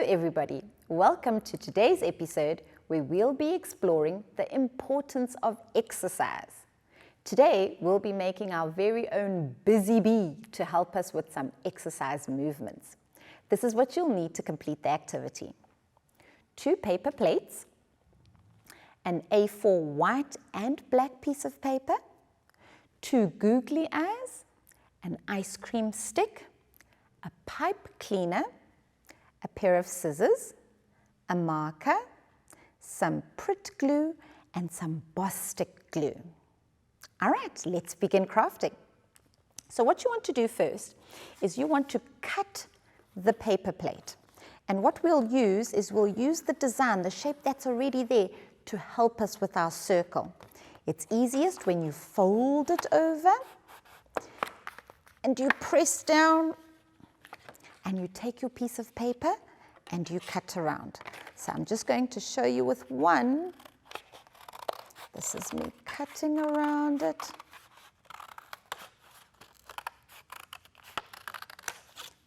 everybody. Welcome to today's episode where we'll be exploring the importance of exercise. Today, we'll be making our very own busy bee to help us with some exercise movements. This is what you'll need to complete the activity. 2 paper plates, an A4 white and black piece of paper, 2 googly eyes, an ice cream stick, a pipe cleaner, a pair of scissors, a marker, some Pritt glue, and some Boss stick glue. All right, let's begin crafting. So what you want to do first is you want to cut the paper plate. And what we'll use is we'll use the design, the shape that's already there, to help us with our circle. It's easiest when you fold it over and you press down and you take your piece of paper and you cut around. So I'm just going to show you with one. This is me cutting around it.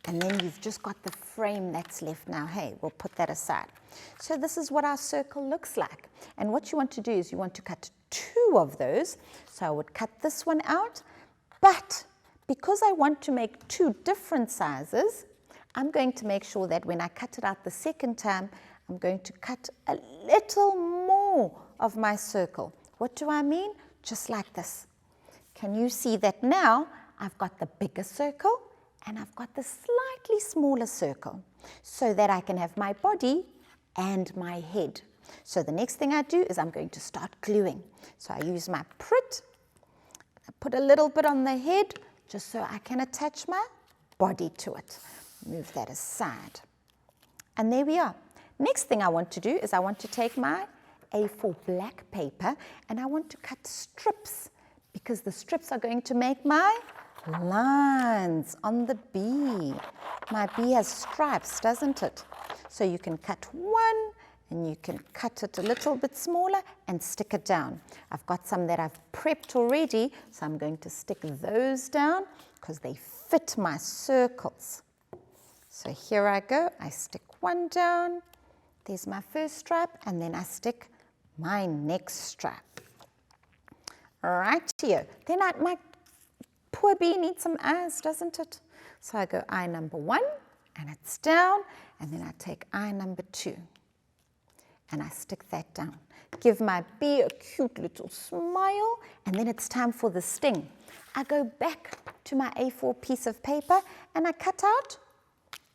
And then you've just got the frame that's left now. Hey, we'll put that aside. So this is what our circle looks like. And what you want to do is you want to cut 2 of those. So I would cut this one out. But because I want to make 2 different sizes, I'm going to make sure that when I cut it out the second time, I'm going to cut a little more of my circle. What do I mean? Just like this. Can you see that now I've got the bigger circle and I've got the slightly smaller circle so that I can have my body and my head. So the next thing I do is I'm going to start gluing. So I use my Pritt, I put a little bit on the head just so I can attach my body to it. Move that aside. And there we are. Next thing I want to do is I want to take my A4 black paper and I want to cut strips because the strips are going to make my lines on the bee. My bee has stripes, doesn't it? So you can cut one and you can cut it a little bit smaller and stick it down. I've got some that I've prepped already, so I'm going to stick those down because they fit my circles. So here I go, I stick one down, there's my first stripe, and then I stick my next stripe. Right here. Then my poor bee needs some eyes, doesn't it? So I go eye number 1, and it's down, and then I take eye number 2, and I stick that down. Give my bee a cute little smile, and then it's time for the sting. I go back to my A4 piece of paper, and I cut out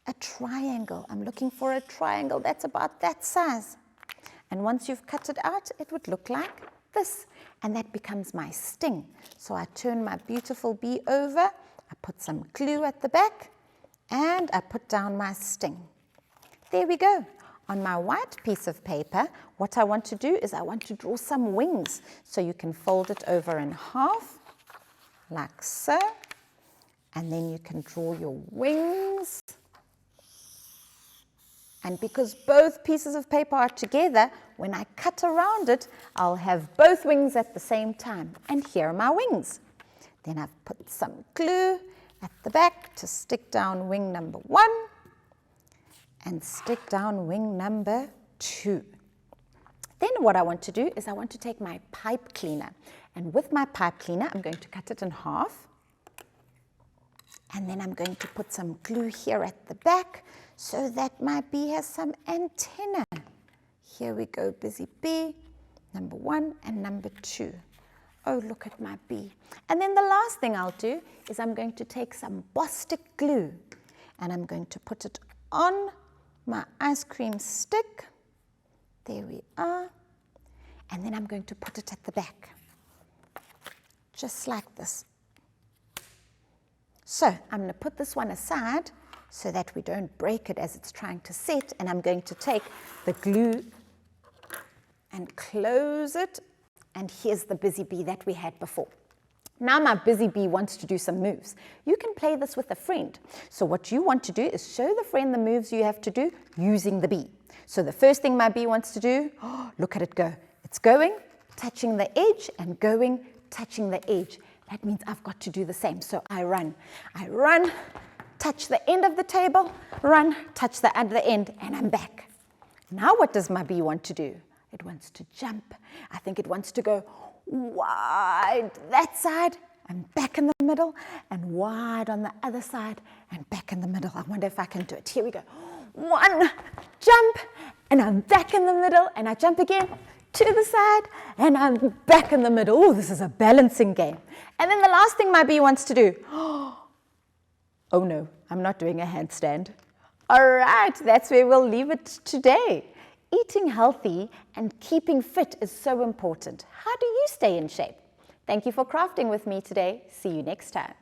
a triangle. I'm looking for a triangle that's about that size. And once you've cut it out, it would look like this. And that becomes my sting. So I turn my beautiful bee over, I put some glue at the back, and I put down my sting. There we go. On my white piece of paper, what I want to do is I want to draw some wings. So you can fold it over in half, like so. And then you can draw your wings. And because both pieces of paper are together, when I cut around it, I'll have both wings at the same time. And here are my wings. Then I've put some glue at the back to stick down wing number 1 and stick down wing number 2. Then what I want to do is I want to take my pipe cleaner. And with my pipe cleaner, I'm going to cut it in half. And then I'm going to put some glue here at the back so that my bee has some antenna. Here we go, busy bee, number 1 and number 2. Oh, look at my bee. And then the last thing I'll do is I'm going to take some Boss stick glue and I'm going to put it on my ice cream stick. There we are. And then I'm going to put it at the back, just like this. So I'm going to put this one aside so that we don't break it as it's trying to set, and I'm going to take the glue and close it, and here's the busy bee that we had before. Now my busy bee wants to do some moves. You can play this with a friend. So what you want to do is show the friend the moves you have to do using the bee. So the first thing my bee wants to do, look at it go. It's going, touching the edge, and going, touching the edge. That means I've got to do the same. So I run, touch the end of the table, run, touch the end, and I'm back. Now what does my bee want to do? It wants to jump. I think it wants to go wide that side and back in the middle, and wide on the other side and back in the middle. I wonder if I can do it. Here we go. One, jump, and I'm back in the middle, and I jump again to the side, and I'm back in the middle. Oh, this is a balancing game. And then the last thing my bee wants to do. Oh no, I'm not doing a handstand. All right, that's where we'll leave it today. Eating healthy and keeping fit is so important. How do you stay in shape? Thank you for crafting with me today. See you next time.